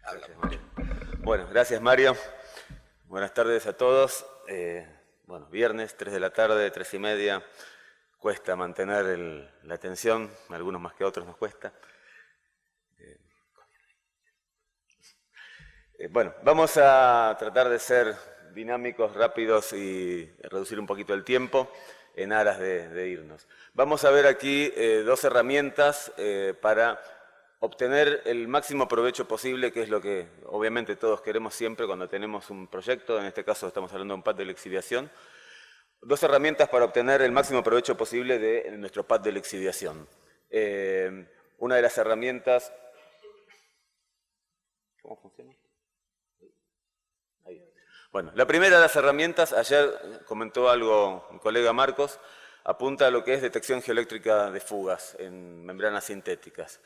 Gracias, Mario. Bueno, gracias, Mario. Buenas tardes a todos. Bueno, viernes, 3 de la tarde, 3:30. Cuesta mantener la atención, a algunos más que a otros nos cuesta. Bueno, vamos a tratar de ser dinámicos, rápidos y reducir un poquito el tiempo en aras de irnos. Vamos a ver aquí dos herramientas para obtener el máximo provecho posible, que es lo que obviamente todos queremos siempre cuando tenemos un proyecto. En este caso estamos hablando de un pad de lixiviación. Dos herramientas para obtener el máximo provecho posible de nuestro pad de lixiviación. Una de las herramientas... ¿Cómo funciona? Ahí. Bueno, la primera de las herramientas, ayer comentó algo mi colega Marcos, apunta a lo que es detección geoeléctrica de fugas en membranas sintéticas.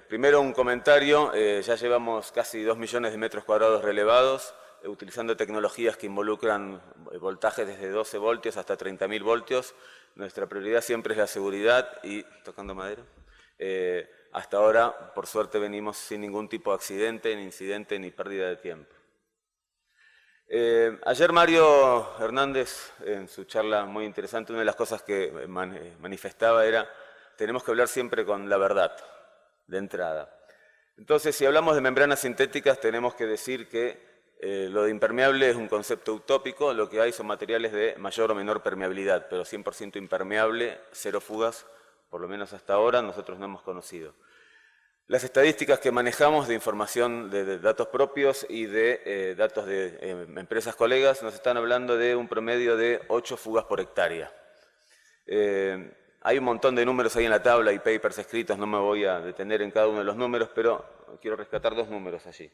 Primero un comentario, ya llevamos casi 2 millones de metros cuadrados relevados, utilizando tecnologías que involucran voltajes desde 12 voltios hasta 30.000 voltios. Nuestra prioridad siempre es la seguridad y, tocando madera, hasta ahora, por suerte, venimos sin ningún tipo de accidente, ni incidente, ni pérdida de tiempo. Ayer Mario Hernández, en su charla muy interesante, una de las cosas que manifestaba era tenemos que hablar siempre con la verdad, de entrada. Entonces, si hablamos de membranas sintéticas, tenemos que decir que lo de impermeable es un concepto utópico, lo que hay son materiales de mayor o menor permeabilidad, pero 100% impermeable, cero fugas, por lo menos hasta ahora, nosotros no hemos conocido. Las estadísticas que manejamos de información de datos propios y de datos de empresas colegas nos están hablando de un promedio de 8 fugas por hectárea. Hay un montón de números ahí en la tabla y papers escritos, no me voy a detener en cada uno de los números, pero quiero rescatar dos números allí.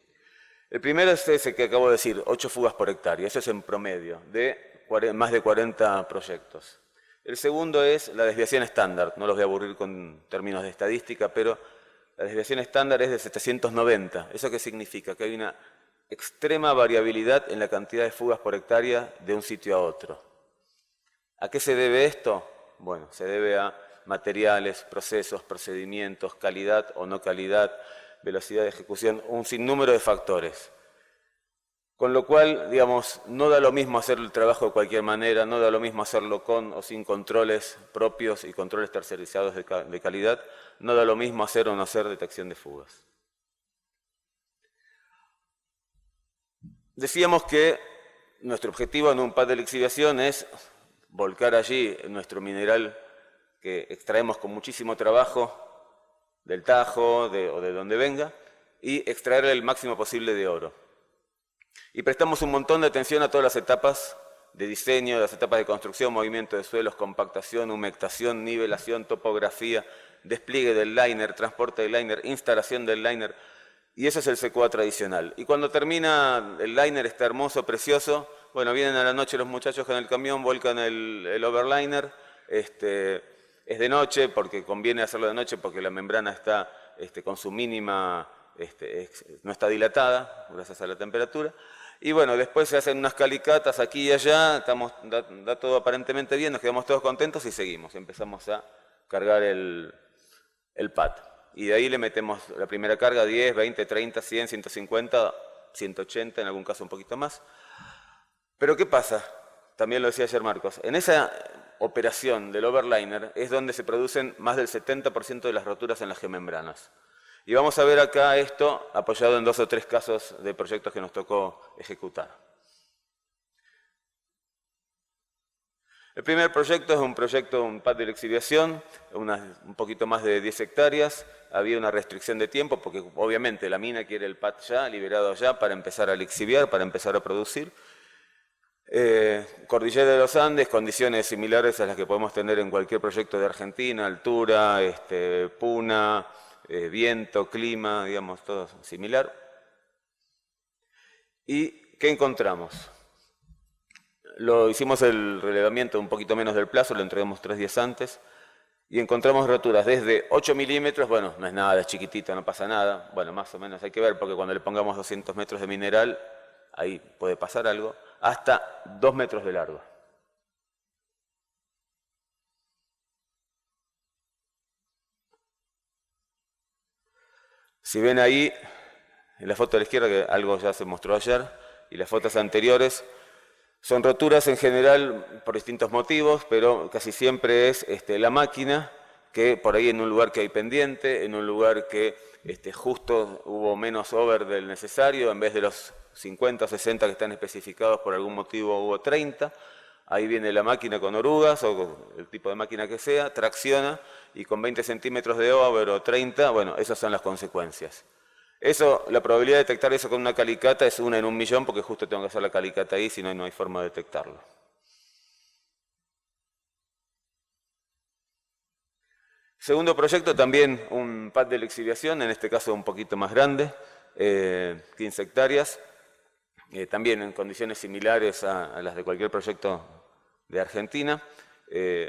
El primero es ese que acabo de decir, 8 fugas por hectárea, eso es en promedio, de más de 40 proyectos. El segundo es la desviación estándar, no los voy a aburrir con términos de estadística, pero la desviación estándar es de 790. ¿Eso qué significa? Que hay una extrema variabilidad en la cantidad de fugas por hectárea de un sitio a otro. ¿A qué se debe esto? Bueno, se debe a materiales, procesos, procedimientos, calidad o no calidad, velocidad de ejecución, un sinnúmero de factores. Con lo cual, digamos, no da lo mismo hacer el trabajo de cualquier manera, no da lo mismo hacerlo con o sin controles propios y controles tercerizados de calidad, no da lo mismo hacer o no hacer detección de fugas. Decíamos que nuestro objetivo en un pad de lixiviación es volcar allí nuestro mineral que extraemos con muchísimo trabajo del Tajo o de donde venga y extraerle el máximo posible de oro. Y prestamos un montón de atención a todas las etapas de diseño, las etapas de construcción, movimiento de suelos, compactación, humectación, nivelación, topografía, despliegue del liner, transporte del liner, instalación del liner. Y eso es el CQA tradicional. Y cuando termina el liner, está hermoso, precioso, bueno, vienen a la noche los muchachos con el camión, volcan el overliner. Es de noche, porque conviene hacerlo de noche, porque la membrana está con su mínima, no está dilatada, gracias a la temperatura. Y bueno, después se hacen unas calicatas aquí y allá, da todo aparentemente bien, nos quedamos todos contentos y seguimos. Empezamos a cargar el pad. Y de ahí le metemos la primera carga, 10, 20, 30, 100, 150, 180, en algún caso un poquito más. Pero ¿qué pasa? También lo decía ayer Marcos. En esa operación del overliner es donde se producen más del 70% de las roturas en las gemembranas. Y vamos a ver acá esto apoyado en 2 o 3 casos de proyectos que nos tocó ejecutar. El primer proyecto es un pad de lixiviación, un poquito más de 10 hectáreas. Había una restricción de tiempo porque obviamente la mina quiere el pad ya, liberado ya, para empezar a lixiviar, para empezar a producir. Cordillera de los Andes, condiciones similares a las que podemos tener en cualquier proyecto de Argentina, altura, puna, viento, clima, digamos, todo similar. ¿Y qué encontramos? Hicimos el relevamiento un poquito menos del plazo, lo entregamos 3 días antes, y encontramos roturas desde 8 milímetros, bueno, no es nada, es chiquitito, no pasa nada, bueno, más o menos hay que ver, porque cuando le pongamos 200 metros de mineral, ahí puede pasar algo, hasta 2 metros de largo. Si ven ahí, en la foto de la izquierda, que algo ya se mostró ayer, y las fotos anteriores, son roturas en general por distintos motivos, pero casi siempre es la máquina, que por ahí en un lugar que hay pendiente, en un lugar que justo hubo menos over del necesario, en vez de los 50 o 60 que están especificados por algún motivo hubo 30, ahí viene la máquina con orugas o el tipo de máquina que sea, tracciona y con 20 centímetros de over o 30, bueno, esas son las consecuencias. Eso, la probabilidad de detectar eso con una calicata es 1 en 1.000.000 porque justo tengo que hacer la calicata ahí, si no, no hay forma de detectarlo. Segundo proyecto, también un pad de lixiviación, en este caso un poquito más grande, 15 hectáreas, también en condiciones similares a las de cualquier proyecto de Argentina.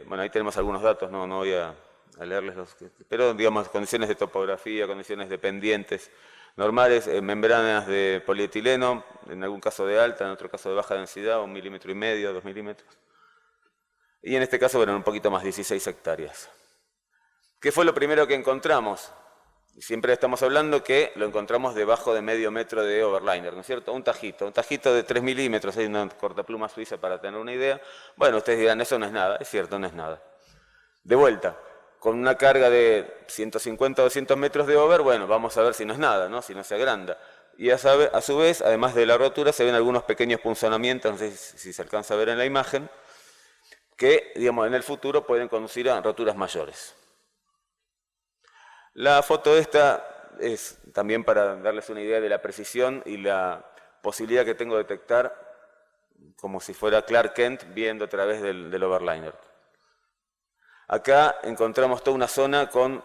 Bueno, ahí tenemos algunos datos, no voy a leerles los, pero digamos condiciones de topografía, condiciones de pendientes normales, membranas de polietileno, en algún caso de alta, en otro caso de baja densidad, 1,5 milímetros, 2 milímetros. Y en este caso, bueno, un poquito más, 16 hectáreas. ¿Qué fue lo primero que encontramos? Siempre estamos hablando que lo encontramos debajo de medio metro de overliner, ¿no es cierto? Un tajito de 3 milímetros, hay una cortapluma suiza para tener una idea. Bueno, ustedes dirán, eso no es nada, es cierto, no es nada. De vuelta, con una carga de 150 o 200 metros de over, bueno, vamos a ver si no es nada, ¿no? Si no se agranda. Y a su vez, además de la rotura, se ven algunos pequeños punzonamientos, no sé si se alcanza a ver en la imagen, que, digamos, en el futuro pueden conducir a roturas mayores. La foto esta es también para darles una idea de la precisión y la posibilidad que tengo de detectar como si fuera Clark Kent viendo a través del overliner. Acá encontramos toda una zona con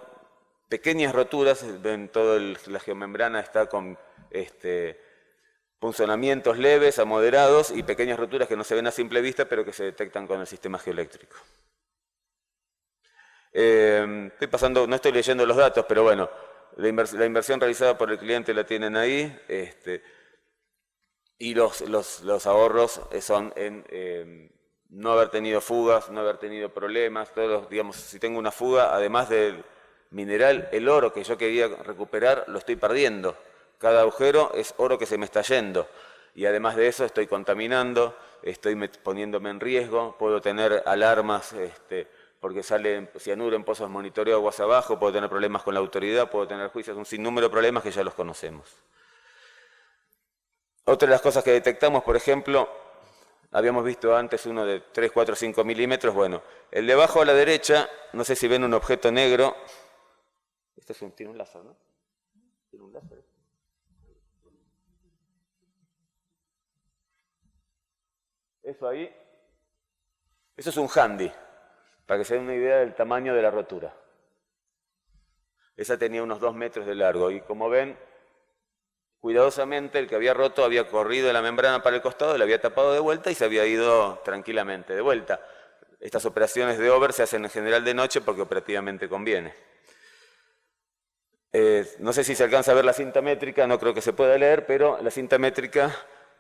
pequeñas roturas, ven toda la geomembrana está con punzonamientos leves a moderados y pequeñas roturas que no se ven a simple vista pero que se detectan con el sistema geoeléctrico. Estoy pasando, no estoy leyendo los datos, pero bueno, la inversión realizada por el cliente la tienen ahí, y los ahorros son en no haber tenido fugas, no haber tenido problemas, digamos, si tengo una fuga, además del mineral, el oro que yo quería recuperar, lo estoy perdiendo. Cada agujero es oro que se me está yendo. Y además de eso estoy contaminando, estoy poniéndome en riesgo, puedo tener alarmas, porque sale cianuro en pozos de monitoreo aguas abajo, puedo tener problemas con la autoridad, puedo tener juicios, un sinnúmero de problemas que ya los conocemos. Otra de las cosas que detectamos, por ejemplo, habíamos visto antes uno de 3, 4, 5 milímetros, bueno, el de abajo a la derecha, no sé si ven un objeto negro, este tiene un láser, ¿no? Tiene un láser. Eso ahí, eso es un handy, para que se den una idea del tamaño de la rotura. Esa tenía unos 2 metros de largo y como ven, cuidadosamente el que había roto había corrido la membrana para el costado, la había tapado de vuelta y se había ido tranquilamente de vuelta. Estas operaciones de over se hacen en general de noche porque operativamente conviene. No sé si se alcanza a ver la cinta métrica, no creo que se pueda leer, pero la cinta métrica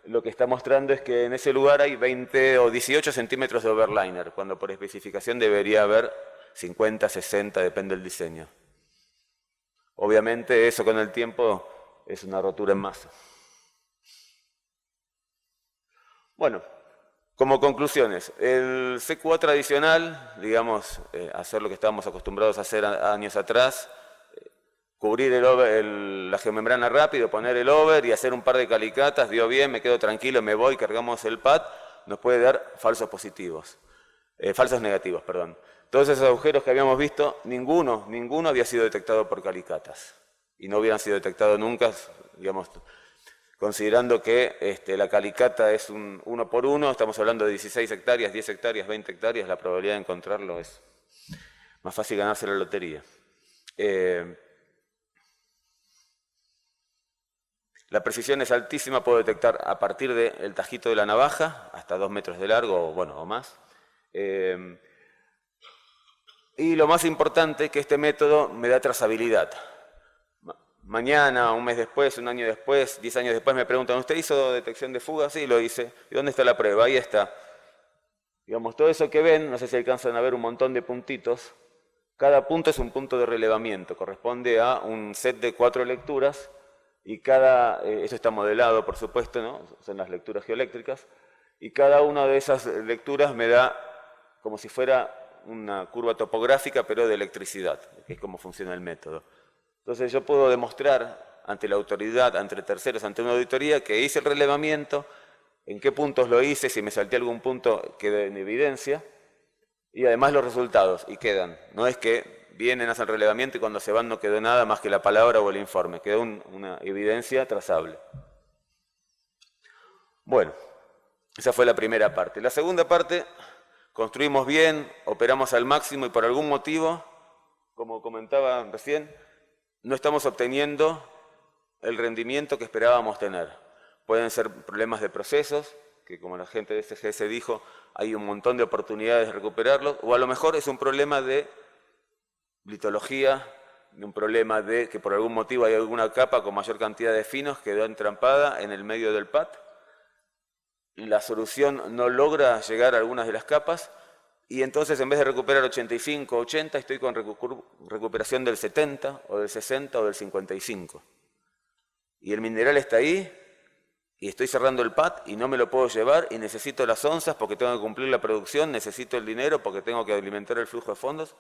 lo que está mostrando es que en ese lugar hay 20 o 18 centímetros de overliner, cuando por especificación debería haber 50, 60, depende del diseño. Obviamente eso con el tiempo es una rotura en masa. Bueno, como conclusiones, el CQA tradicional, digamos, hacer lo que estábamos acostumbrados a hacer años atrás, cubrir la geomembrana rápido, poner el over y hacer un par de calicatas, dio bien, me quedo tranquilo, me voy, cargamos el pad, nos puede dar falsos negativos, perdón. Todos esos agujeros que habíamos visto, ninguno había sido detectado por calicatas. Y no hubieran sido detectados nunca, digamos, considerando que la calicata es un 1 por 1, estamos hablando de 16 hectáreas, 10 hectáreas, 20 hectáreas, la probabilidad de encontrarlo es más fácil ganarse la lotería. La precisión es altísima, puedo detectar a partir del tajito de la navaja, hasta 2 metros de largo, o más. Y lo más importante, que este método me da trazabilidad. Mañana, un mes después, un año después, 10 años después me preguntan, ¿usted hizo detección de fuga? Sí, lo hice. ¿Y dónde está la prueba? Ahí está. Digamos, todo eso que ven, no sé si alcanzan a ver un montón de puntitos, Cada punto es un punto de relevamiento, corresponde a un set de 4 lecturas y eso está modelado, por supuesto, ¿no? Son las lecturas geoeléctricas, y cada una de esas lecturas me da como si fuera una curva topográfica, pero de electricidad, que es como funciona el método. Entonces yo puedo demostrar ante la autoridad, ante terceros, ante una auditoría, que hice el relevamiento, en qué puntos lo hice, si me salté algún punto queda en evidencia, y además los resultados, y quedan. No es que vienen, hacen relevamiento y cuando se van no quedó nada más que la palabra o el informe, quedó una evidencia trazable. Bueno, esa fue la primera parte. La segunda parte, construimos bien, operamos al máximo y por algún motivo, como comentaba recién, no estamos obteniendo el rendimiento que esperábamos tener. Pueden ser problemas de procesos, que como la gente de SGS dijo, hay un montón de oportunidades de recuperarlos, o a lo mejor es un problema de litología, un problema de que por algún motivo hay alguna capa con mayor cantidad de finos que quedó entrampada en el medio del pad. La solución no logra llegar a algunas de las capas y entonces en vez de recuperar 85 o 80 estoy con recuperación del 70 o del 60 o del 55. Y el mineral está ahí y estoy cerrando el pad y no me lo puedo llevar y necesito las onzas porque tengo que cumplir la producción, necesito el dinero porque tengo que alimentar el flujo de fondos.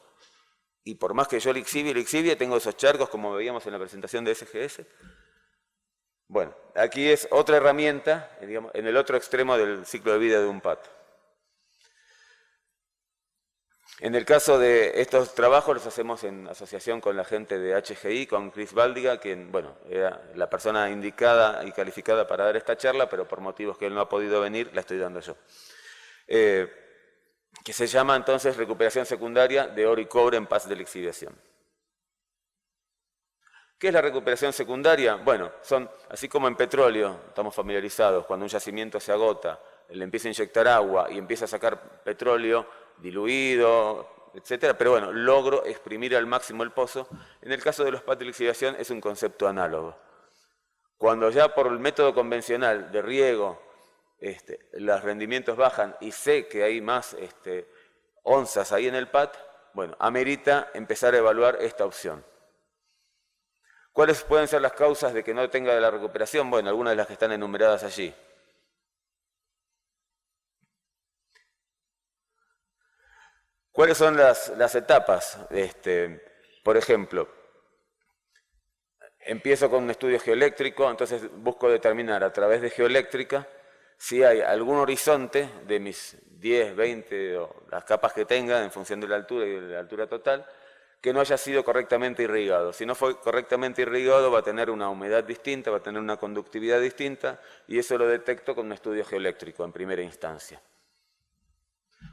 Y por más que yo lixivie, tengo esos charcos como veíamos en la presentación de SGS. Bueno, aquí es otra herramienta, digamos, en el otro extremo del ciclo de vida de un pad. En el caso de estos trabajos los hacemos en asociación con la gente de HGI, con Chris Baldiga, quien, bueno, era la persona indicada y calificada para dar esta charla, pero por motivos que él no ha podido venir, la estoy dando yo. Que se llama entonces recuperación secundaria de oro y cobre en pads de lixiviación. ¿Qué es la recuperación secundaria? Bueno, son, así como en petróleo, estamos familiarizados, cuando un yacimiento se agota, le empieza a inyectar agua y empieza a sacar petróleo diluido, etcétera, pero bueno, logro exprimir al máximo el pozo. En el caso de los pads de lixiviación es un concepto análogo. Cuando ya por el método convencional de riego los rendimientos bajan y sé que hay más onzas ahí en el pad, bueno, amerita empezar a evaluar esta opción. ¿Cuáles pueden ser las causas de que no tenga la recuperación? Bueno, algunas de las que están enumeradas allí. ¿Cuáles son las etapas? Por ejemplo, empiezo con un estudio geoeléctrico, entonces busco determinar a través de geoeléctrica si hay algún horizonte de mis 10, 20 o las capas que tenga en función de la altura y de la altura total, que no haya sido correctamente irrigado. Si no fue correctamente irrigado va a tener una humedad distinta, va a tener una conductividad distinta y eso lo detecto con un estudio geoeléctrico en primera instancia.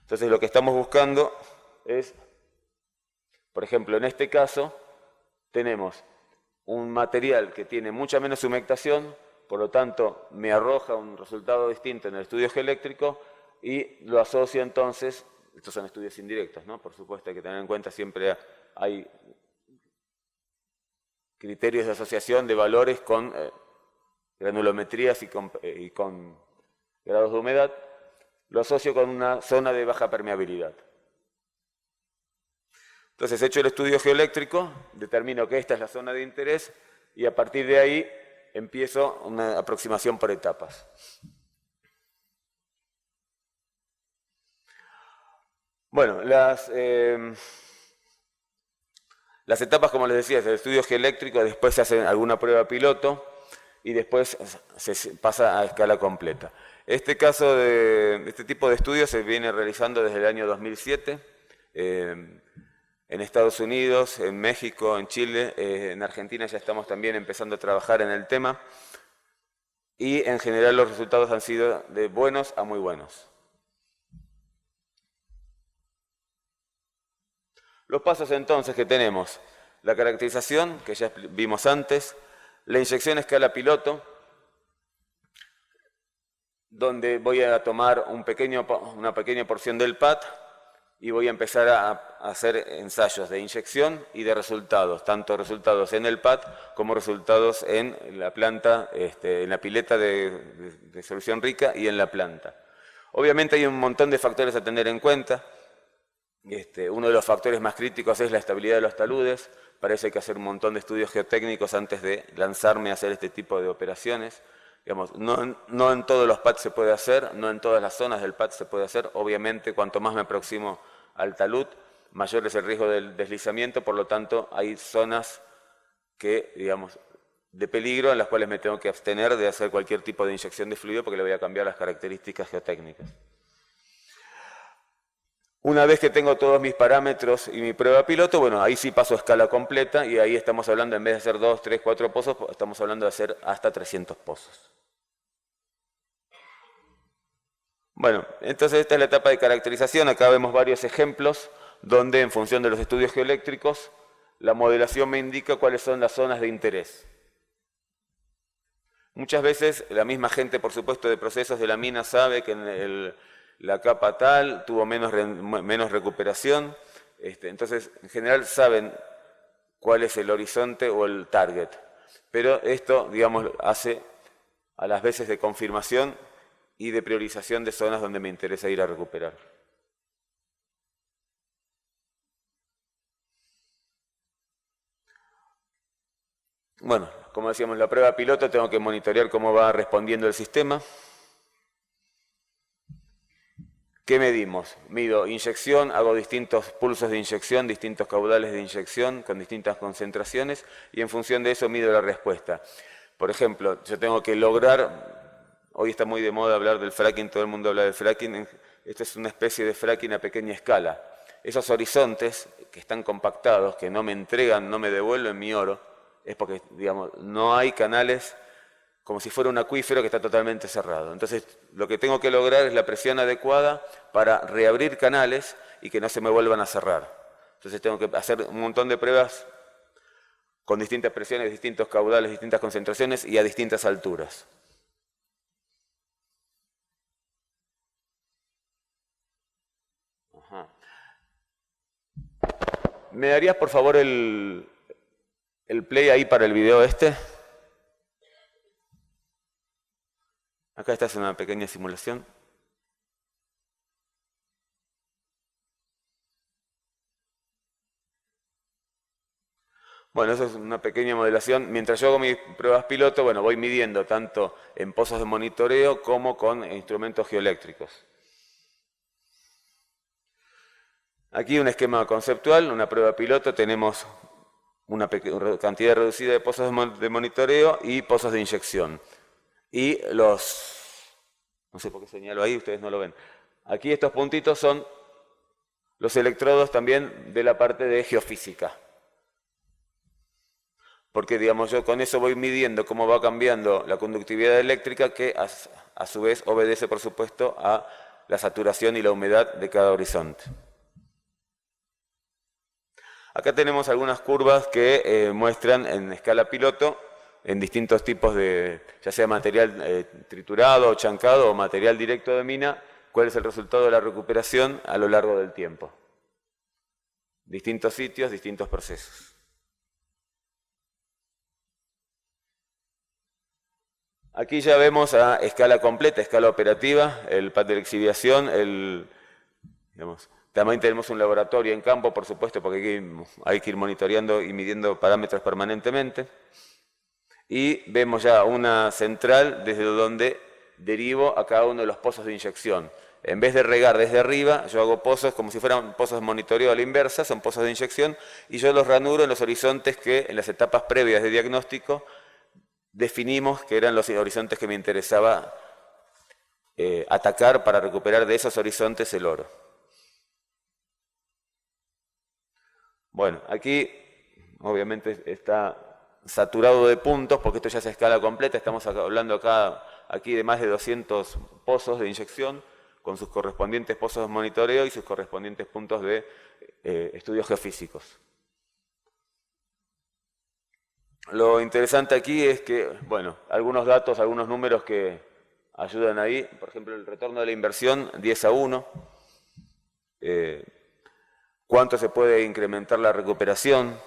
Entonces lo que estamos buscando es, por ejemplo, en este caso tenemos un material que tiene mucha menos humectación, por lo tanto me arroja un resultado distinto en el estudio geoeléctrico y lo asocio entonces, estos son estudios indirectos, ¿no? Por supuesto hay que tener en cuenta siempre hay criterios de asociación de valores con granulometrías y con grados de humedad, lo asocio con una zona de baja permeabilidad. Entonces, hecho el estudio geoeléctrico, determino que esta es la zona de interés y a partir de ahí empiezo una aproximación por etapas. Bueno, las etapas, como les decía, es el estudio geoeléctrico, después se hace alguna prueba piloto y después se pasa a escala completa. Este tipo de estudios se viene realizando desde el año 2007 en Estados Unidos, en México, en Chile, en Argentina ya estamos también empezando a trabajar en el tema y en general los resultados han sido de buenos a muy buenos. Los pasos entonces que tenemos, la caracterización, que ya vimos antes, la inyección a escala piloto, donde voy a tomar una pequeña porción del pad y voy a empezar a hacer ensayos de inyección y de resultados, tanto resultados en el pad como resultados en la planta, en la pileta de solución rica y en la planta. Obviamente hay un montón de factores a tener en cuenta. Uno de los factores más críticos es la estabilidad de los taludes. Parece que hay que hacer un montón de estudios geotécnicos antes de lanzarme a hacer este tipo de operaciones. Digamos, no en todos los pads se puede hacer, no en todas las zonas del pad se puede hacer. Obviamente, cuanto más me aproximo al talud, mayor es el riesgo del deslizamiento. Por lo tanto, hay zonas que, digamos, de peligro en las cuales me tengo que abstener de hacer cualquier tipo de inyección de fluido porque le voy a cambiar las características geotécnicas. Una vez que tengo todos mis parámetros y mi prueba piloto, bueno, ahí sí paso a escala completa y ahí estamos hablando, en vez de hacer 2, 3, 4 pozos, estamos hablando de hacer hasta 300 pozos. Bueno, entonces esta es la etapa de caracterización. Acá vemos varios ejemplos donde en función de los estudios geoeléctricos, la modelación me indica cuáles son las zonas de interés. Muchas veces la misma gente, por supuesto, de procesos de la mina sabe que en la capa tal tuvo menos recuperación. Entonces, en general saben cuál es el horizonte o el target. Pero esto, digamos, hace a las veces de confirmación y de priorización de zonas donde me interesa ir a recuperar. Bueno, como decíamos, la prueba piloto tengo que monitorear cómo va respondiendo el sistema. ¿Qué medimos? Mido inyección, hago distintos pulsos de inyección, distintos caudales de inyección con distintas concentraciones y en función de eso mido la respuesta. Por ejemplo, yo tengo que lograr, hoy está muy de moda hablar del fracking, todo el mundo habla del fracking, esto es una especie de fracking a pequeña escala. Esos horizontes que están compactados, que no me entregan, no me devuelven mi oro, es porque, digamos, no hay canales como si fuera un acuífero que está totalmente cerrado. Entonces, lo que tengo que lograr es la presión adecuada para reabrir canales y que no se me vuelvan a cerrar. Entonces, tengo que hacer un montón de pruebas con distintas presiones, distintos caudales, distintas concentraciones y a distintas alturas. Ajá. ¿Me darías, por favor, el play ahí para el video este? Acá está una pequeña simulación. Bueno, eso es una pequeña modelación. Mientras yo hago mis pruebas piloto, bueno, voy midiendo tanto en pozos de monitoreo como con instrumentos geoeléctricos. Aquí un esquema conceptual, una prueba piloto, tenemos una cantidad reducida de pozos de monitoreo y pozos de inyección. Y no sé por qué señalo ahí, ustedes no lo ven. Aquí estos puntitos son los electrodos también de la parte de geofísica. Porque, digamos, yo con eso voy midiendo cómo va cambiando la conductividad eléctrica, que a su vez obedece, por supuesto, a la saturación y la humedad de cada horizonte. Acá tenemos algunas curvas que muestran en escala piloto, en distintos tipos de, ya sea material triturado o chancado o material directo de mina, cuál es el resultado de la recuperación a lo largo del tiempo. Distintos sitios, distintos procesos. Aquí ya vemos a escala completa, escala operativa, el pad de lixiviación, también tenemos un laboratorio en campo, por supuesto, porque hay que ir monitoreando y midiendo parámetros permanentemente. Y vemos ya una central desde donde derivo a cada uno de los pozos de inyección. En vez de regar desde arriba, yo hago pozos como si fueran pozos de monitoreo a la inversa, son pozos de inyección, y yo los ranuro en los horizontes que en las etapas previas de diagnóstico definimos que eran los horizontes que me interesaba atacar para recuperar de esos horizontes el oro. Bueno, aquí obviamente está saturado de puntos porque esto ya es a escala completa, estamos hablando aquí de más de 200 pozos de inyección con sus correspondientes pozos de monitoreo y sus correspondientes puntos de estudios geofísicos. Lo interesante aquí es que, bueno, algunos datos, algunos números que ayudan ahí, por ejemplo, el retorno de la inversión, 10:1, cuánto se puede incrementar la recuperación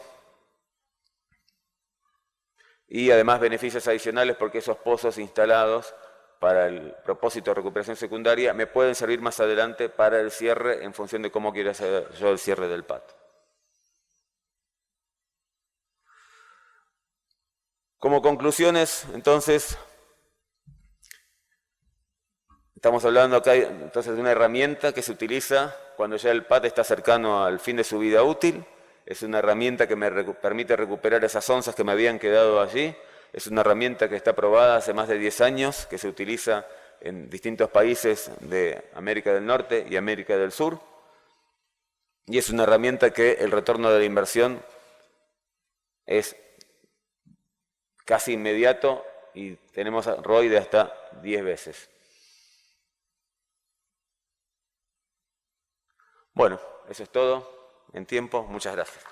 y además beneficios adicionales porque esos pozos instalados para el propósito de recuperación secundaria me pueden servir más adelante para el cierre en función de cómo quiero hacer yo el cierre del PAT. Como conclusiones, entonces, estamos hablando acá entonces de una herramienta que se utiliza cuando ya el PAT está cercano al fin de su vida útil. Es una herramienta que me permite recuperar esas onzas que me habían quedado allí. Es una herramienta que está aprobada hace más de 10 años, que se utiliza en distintos países de América del Norte y América del Sur. Y es una herramienta que el retorno de la inversión es casi inmediato y tenemos ROI de hasta 10 veces. Bueno, eso es todo en tiempo. Muchas gracias.